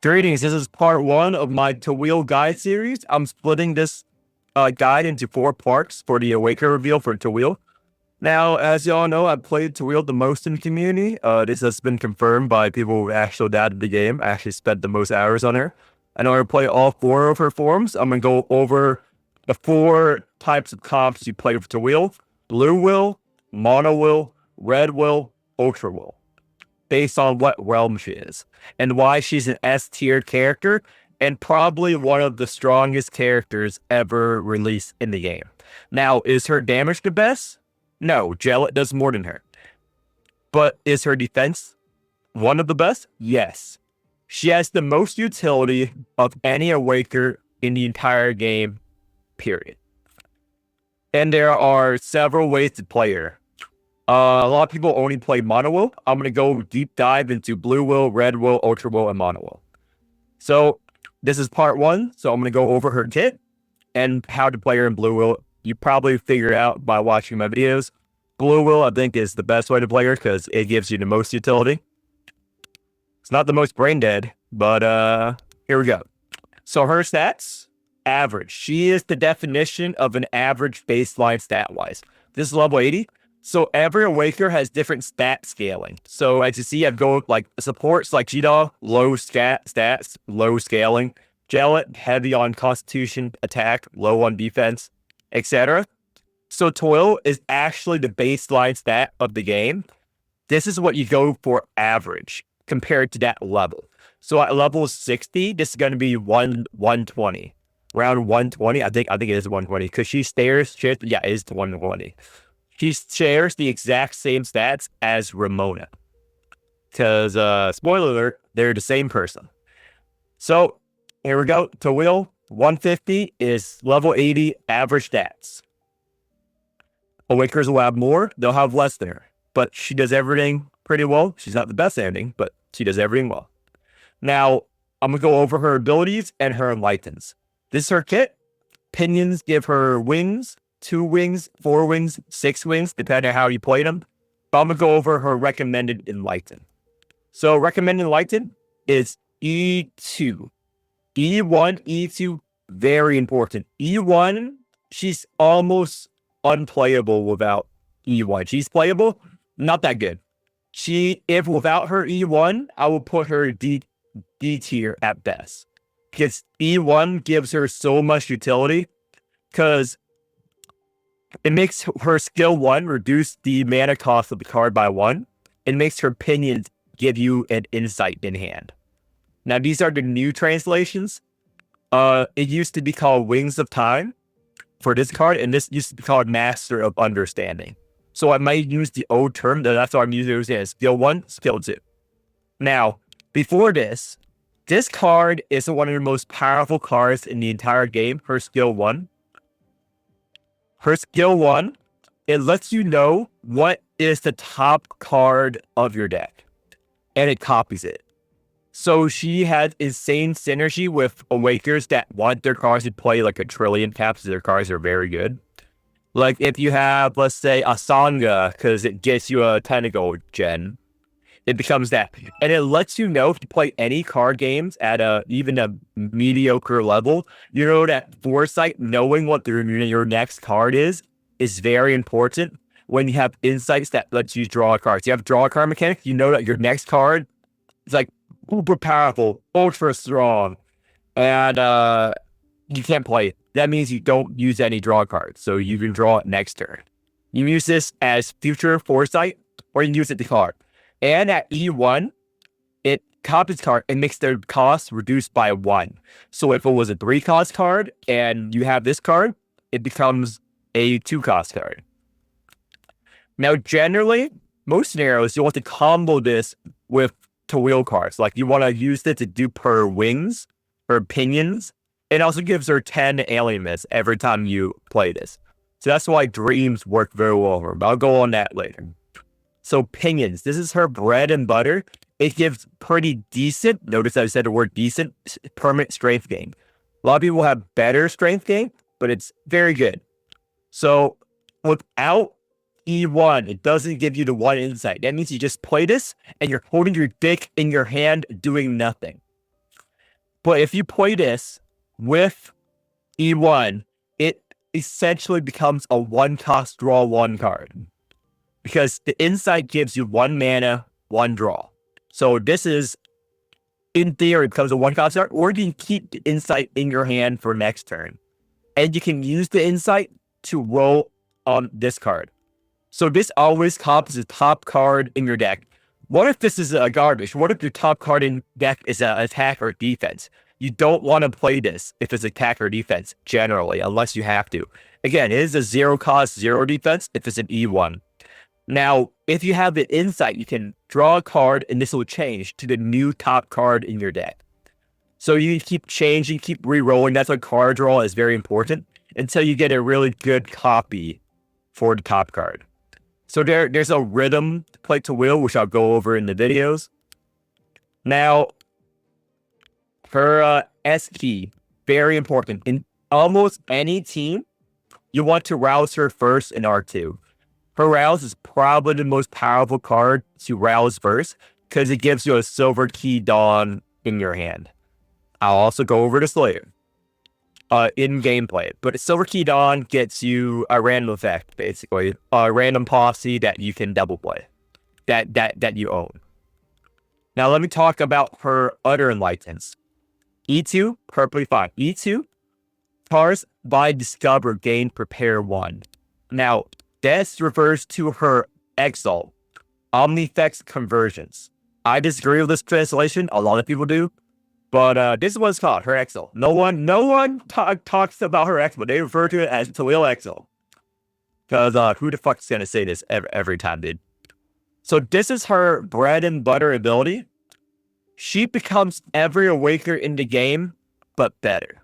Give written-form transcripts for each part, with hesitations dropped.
Greetings. This is part one of my Tawil guide series. I'm splitting this guide into 4 parts for the Awaker reveal for Tawil. Now, as y'all know, I've played Tawil the most in the community. This has been confirmed by people who actually downloaded the game. I actually spent the most hours on her. I know I play all 4 of her forms. I'm going to go over the 4 types of comps you play with Tawil: Blue Will, Mono Will, Red Will, Ultra Will, based on what realm she is and why she's an S tier character and probably one of the strongest characters ever released in the game. Now, is her damage the best? No, Jellet does more than her. But is her defense one of the best? Yes. She has the most utility of any Awaker in the entire game, period. And there are several ways to play her. A lot of people only play Mono Will. I'm going to go deep dive into Blue Will, Red Will, Ultra Will, and Mono Will. So this is part one. So I'm going to go over her kit and how to play her in Blue Will. You probably figure it out by watching my videos. Blue Will, I think, is the best way to play her because it gives you the most utility. It's not the most brain dead, but here we go. So her stats, average. She is the definition of an average baseline stat-wise. This is level 80. So every Awaker has different stat scaling. So as you see, I've go like supports like G-Dog, low stats, low scaling. Jellet, heavy on constitution, attack, low on defense, etc. So Tawil is actually the baseline stat of the game. This is what you go for average compared to that level. So at level 60, this is going to be 120. Around 120, I think it is 120 because she shares, yeah, it is 120. She shares the exact same stats as Ramona. Because, spoiler alert, they're the same person. So, here we go. Tawil, 150 is level 80 average stats. Awakers will have more, they'll have less there. But she does everything pretty well. She's not the best ending, but she does everything well. Now, I'm going to go over her abilities and her enlightens. This is her kit. Pinions give her wings. 2 wings, 4 wings, 6 wings, depending on how you play them. But I'm going to go over her recommended enlighten. So recommended enlighten is E2. E1, E2, very important. E1, she's almost unplayable without E1. She's playable, not that good. If without her E1, I will put her D tier at best. Because E1 gives her so much utility. Because it makes her skill 1 reduce the mana cost of the card by 1. It makes her pinions give you an insight in hand. Now, these are the new translations. It used to be called Wings of Time for this card, and this used to be called Master of Understanding. So I might use the old term, that's what I'm using as skill 1, skill 2. Now, before this card is one of the most powerful cards in the entire game, her skill 1. Her skill 1, it lets you know what is the top card of your deck, and it copies it. So she has insane synergy with Awakers that want their cards to play like a trillion taps. Their cards are very good. Like if you have, let's say, Asanga, because it gets you a Tentacle gen, it becomes that. And it lets you know if you play any card games at even a mediocre level, you know that foresight, knowing what your next card is very important when you have insights that lets you draw a card. So you have draw a card mechanic, you know that your next card is like uber powerful, ultra strong, and you can't play it. That means you don't use any draw cards, so you can draw it next turn. You use this as future foresight, or you can use it to card. And at E1, it copies card and makes their cost reduced by 1. So if it was a 3-cost card and you have this card, it becomes a 2-cost card. Now, generally, most scenarios, you want to combo this with Tawil cards. Like you want to use it to dupe her wings, her pinions. It also gives her 10 enlightenments every time you play this. So that's why dreams work very well for her. But I'll go on that later. So pinions, this is her bread and butter. It gives pretty decent, notice I said the word decent, permanent strength gain. A lot of people have better strength gain, but it's very good. So without E1, it doesn't give you the 1 insight. That means you just play this and you're holding your dick in your hand doing nothing. But if you play this with E1, it essentially becomes a 1-cost draw 1 card. Because the insight gives you 1 mana, 1 draw. So this is, in theory, becomes a 1-cost card, or you can keep the insight in your hand for next turn. And you can use the insight to roll on this card. So this always comes as a top card in your deck. What if this is a garbage? What if your top card in deck is an attack or defense? You don't want to play this if it's attack or defense, generally, unless you have to. Again, it is a 0-cost, 0 defense if it's an E1. Now, if you have the insight, you can draw a card, and this will change to the new top card in your deck. So you keep changing, keep re-rolling. That's why card draw is very important until you get a really good copy for the top card. So there's a rhythm to play Tawil, which I'll go over in the videos. Now, her S key, very important. In almost any team, you want to rouse her first in R2. Her rouse is probably the most powerful card to rouse first because it gives you a Silver Key Dawn in your hand. I'll also go over this later in gameplay. But Silver Key Dawn gets you a random effect, basically. A random posse that you can double play. That you own. Now let me talk about her other enlightenments. E2, perfectly fine. E2, cards by Discover gain Prepare 1. Now, this refers to her Exalt, Omnifex Conversions. I disagree with this translation. A lot of people do. But this is what it's called, her Exalt. No one talks about her Exalt. They refer to it as Tawil Exalt. Because who the fuck is going to say this every time, dude? So this is her bread and butter ability. She becomes every Awaker in the game, but better.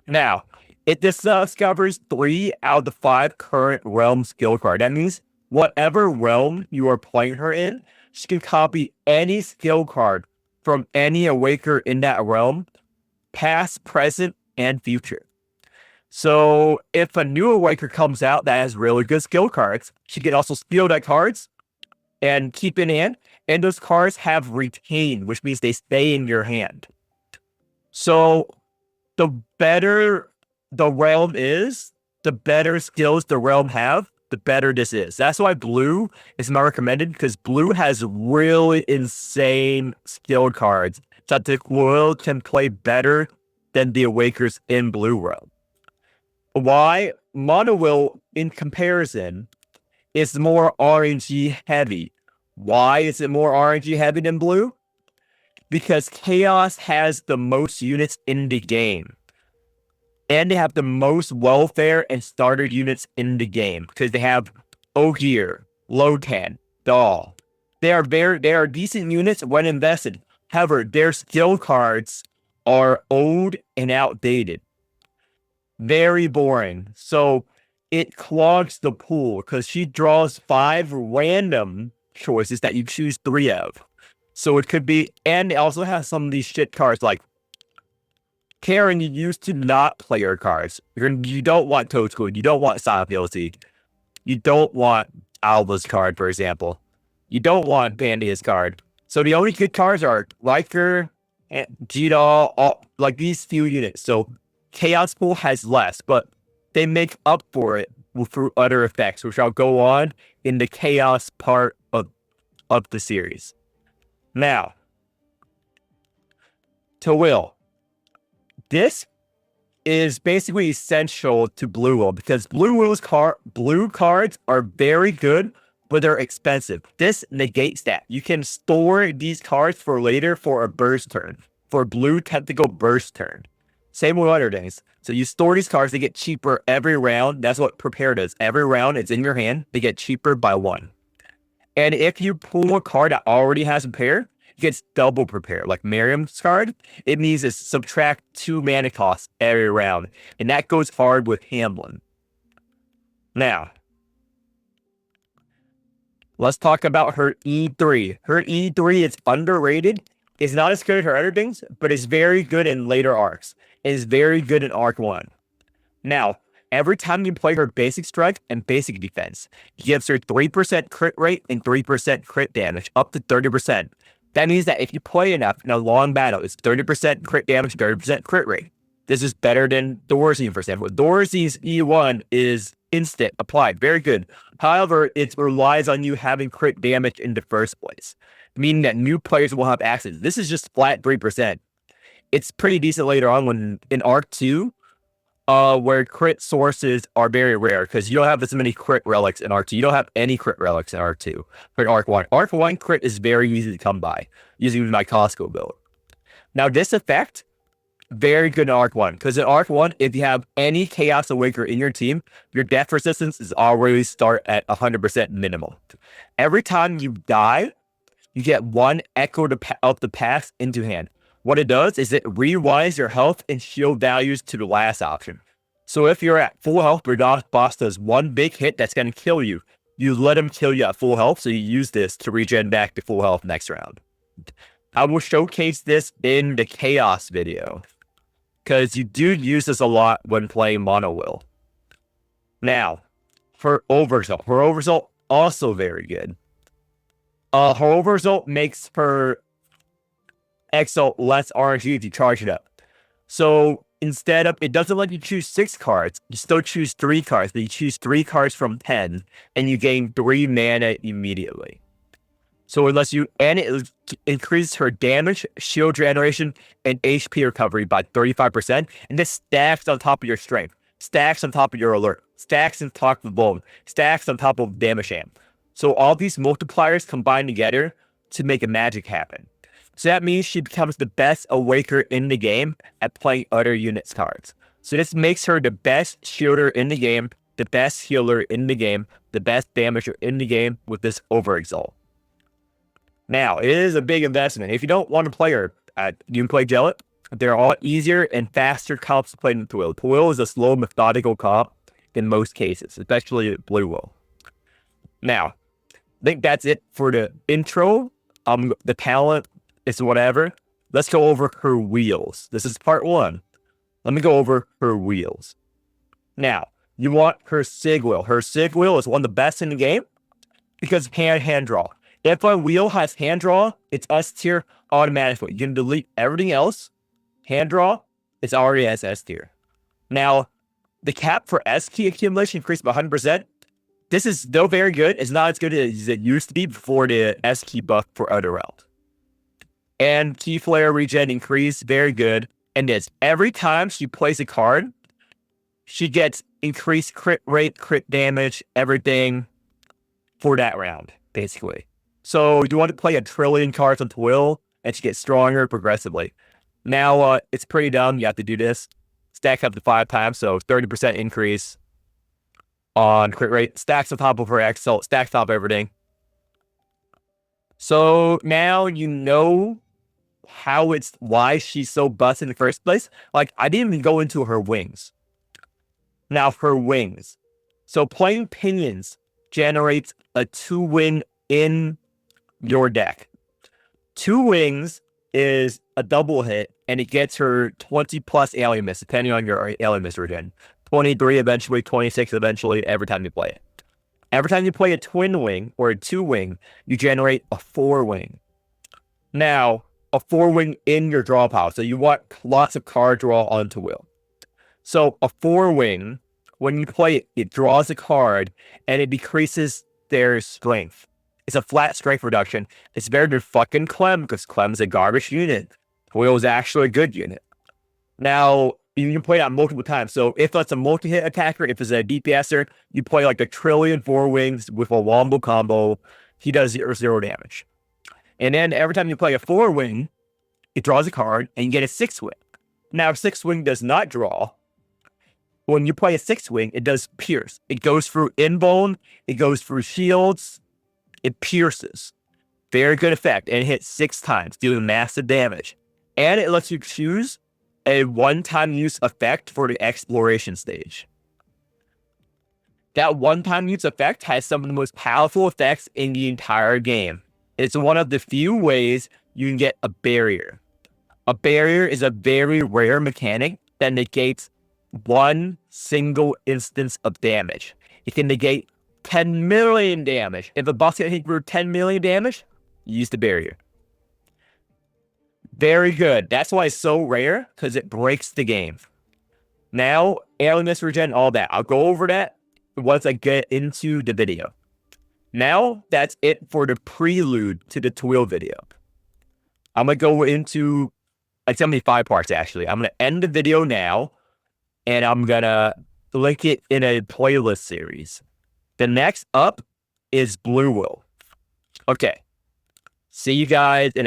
Now, it discovers 3 out of the 5 current realm skill card. That means whatever realm you are playing her in, she can copy any skill card from any Awaker in that realm, past, present, and future. So if a new Awaker comes out that has really good skill cards, she can also steal that cards and keep in hand, and those cards have retain, which means they stay in your hand. So the better the realm is, the better skills the realm have, the better this is. That's why blue is not recommended, because blue has really insane skill cards that the world can play better than the Awakers in blue realm. Why? Mono will, in comparison, is more RNG heavy. Why is it more RNG heavy than blue? Because Chaos has the most units in the game. And they have the most welfare and starter units in the game. Because they have Ogier, Lotan, Dahl. They are decent units when invested. However, their skill cards are old and outdated. Very boring. So it clogs the pool because she draws 5 random choices that you choose 3 of. So it could be, and it also has some of these shit cards like Karen. You used to not play your cards. You don't want Toad School. You don't want Silent PLC. You don't want Alba's card, for example. You don't want Bandia's card. So the only good cards are Riker and G-Doll, like these few units. So Chaos Pool has less, but they make up for it through other effects, which I'll go on in the Chaos part of the series. Now, Tawil. This is basically essential to Blue Will because blue cards are very good, but they're expensive. This negates that. You can store these cards for later for a burst turn, for blue tactical burst turn. Same with other things. So you store these cards, they get cheaper every round. That's what Prepare does. Every round it's in your hand, they get cheaper by 1. And if you pull a card that already has Prepare, it gets double Prepare. Like Miriam's card, it means it's subtract 2 mana costs every round. And that goes hard with Hamlin. Now, let's talk about her E3. Her E3 is underrated. It's not as good as her other things, but it's very good in later arcs. It's very good in Arc 1. Now, every time you play her basic strike and basic defense, it gives her 3% crit rate and 3% crit damage, up to 30%. That means that if you play enough in a long battle, it's 30% crit damage, 30% crit rate. This is better than Dorsey, for example. Dorsey's E1 is instant applied, very good. However, it relies on you having crit damage in the first place, meaning that new players will have access. This is just flat 3%. It's pretty decent later on when in Arc 2, where crit sources are very rare because you don't have as many crit relics in Arc 2. You don't have any crit relics in Arc 2. For Arc 1. Arc 1 crit is very easy to come by using my Costco build. Now, this effect, very good in Arc 1, because in Arc 1, if you have any Chaos Awaker in your team, your death resistance is already start at 100% minimal. Every time you die, you get one Echo of the Past into hand. What it does is it rewinds your health and shield values to the last option. So if you're at full health, your boss does one big hit that's going to kill you. You let him kill you at full health, so you use this to regen back to full health next round. I will showcase this in the Chaos video, because you do use this a lot when playing Mono Will. Now, for Over-exalt also very good. Her Over-exalt makes her Exalt less RNG if you charge it up. So instead of, it doesn't let you choose 6 cards, you still choose 3 cards, but you choose 3 cards from 10, and you gain 3 mana immediately. So unless you, and it increases her damage, shield generation, and HP recovery by 35%, and this stacks on top of your strength, stacks on top of your alert, stacks on top of bone, stacks on top of damage amp. So all these multipliers combine together to make a magic happen. So that means she becomes the best Awaker in the game at playing other units cards. So this makes her the best shielder in the game, the best healer in the game, the best damager in the game with this Over-exalt. Now, it is a big investment. If you don't want to play her, you can play Jellet. They're all easier and faster comps to play than Tawil. Tawil is a slow, methodical comp in most cases, especially Blue Will. Now, I think that's it for the intro. The talent is whatever. Let's go over her wheels. This is part 1. Let me go over her wheels. Now, you want her Sig Wheel. Her Sig Wheel is one of the best in the game because hand draw. If a wheel has hand draw, it's S tier automatically. You can delete everything else. Hand draw, it's already as S tier. Now, the cap for S key accumulation increased by 100%. This is still very good. It's not as good as it used to be before the S key buff for Over-exalt. And key flare regen increased, very good. And this, every time she plays a card, she gets increased crit rate, crit damage, everything for that round, basically. So you want to play a trillion cards on Tawil, and she gets stronger progressively. Now, it's pretty dumb. You have to do this. Stack up to 5 times, so 30% increase on crit rate. Stacks on top of her Exalt, stacks on top of everything. So now you know why she's so busted in the first place. Like, I didn't even go into her wings. Now, her wings. So playing Pinions generates a 2-wing in your deck. 2 wings is a double hit, and it gets her 20 plus alien miss, depending on your alien miss regen. 23 eventually, 26 eventually, every time you play it. Every time you play a twin wing or a 2-wing, you generate a 4-wing. Now, a 4-wing in your draw pile, so you want lots of card draw on Tawil. So a 4-wing, when you play it, it draws a card, and it decreases their strength. It's a flat strength reduction. It's better than fucking Clem, because Clem's a garbage unit. Tawil is actually a good unit. Now, you can play that multiple times. So if that's a multi-hit attacker, if it's a DPSer, you play like a trillion 4-wings with a wombo combo. He does 0 damage. And then every time you play a 4-wing, it draws a card, and you get a 6-wing. Now, if 6-wing does not draw, when you play a 6-wing, it does pierce. It goes through in-bone, it goes through shields, it pierces. Very good effect, and it hits 6 times, dealing massive damage. And it lets you choose a one-time use effect for the exploration stage. That one-time use effect has some of the most powerful effects in the entire game. It's one of the few ways you can get a barrier. A barrier is a very rare mechanic that negates one single instance of damage. It can negate 10 million damage. If a boss gets hit for 10 million damage, you use the barrier. Very good. That's why it's so rare, because it breaks the game. Now, alienness regen, all that. I'll go over that once I get into the video. Now, that's it for the prelude to the Tawil video. I'm going to go into, it's going to be 5 parts, actually. I'm going to end the video now, and I'm going to link it in a playlist series. The next up is Blue Will. Okay. See you guys in